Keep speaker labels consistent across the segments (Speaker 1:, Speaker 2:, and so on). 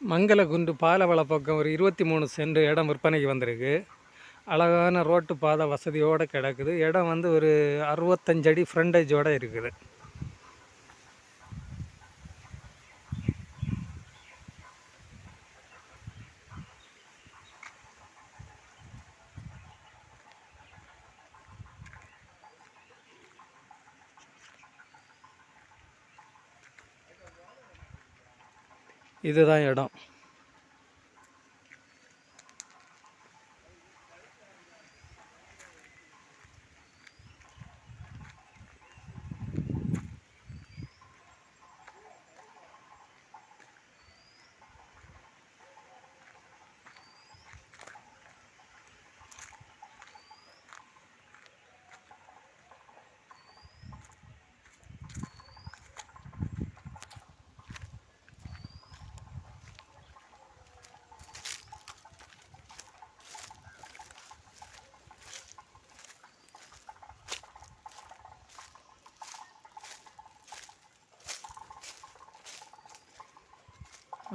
Speaker 1: மங்களகுண்டு பாலவள பக்கம் ஒரு 23 சென்ட் இடம் விற்பனைக்கு வந்திருக்கு. அழகான ரோட்டு பாதை வசதியோடு கிடக்குது. இடம் வந்து ஒரு 65 அடி ஃப்ரண்டேஜோடு இருக்குது. இதுதான் இடம்.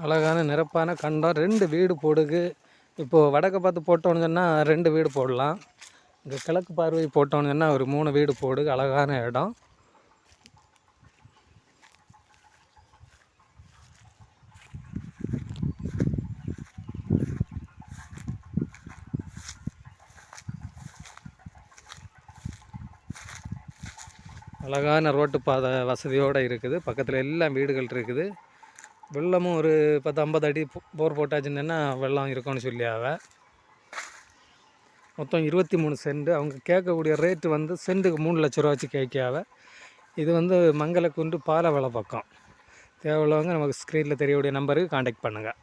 Speaker 1: அழகான நிரப்பான கண்டம். 2 வீடு போடுது. இப்போது வடக்கு பார்த்து போட்டோன்னு சொன்னால் 2 வீடு போடலாம். இங்கே கிழக்கு பார்வை போட்டோன்னு சொன்னால் ஒரு 3 வீடு போடுது. அழகான இடம். அழகான ரோட்டு பாதை வசதியோடு இருக்குது. பக்கத்தில் எல்லாம் வீடுகள் இருக்குது. வெள்ளமும் ஒரு 10-50 அடி போர் போட்டாச்சுன்னா வெள்ளம் இருக்கும்னு சொல்லியாவ. மொத்தம் 23 சென்ட். அவங்க கேட்கக்கூடிய ரேட்டு வந்து சென்ட்டுக்கு 3 லட்ச ரூபா வச்சு கேட்காவ. இது வந்து மங்களகுண்டு பாலவள பக்கம். தேவையுள்ளவங்க நமக்கு ஸ்க்ரீனில் தெரியக்கூடிய நம்பருக்கு காண்டாக்ட் பண்ணுங்கள்.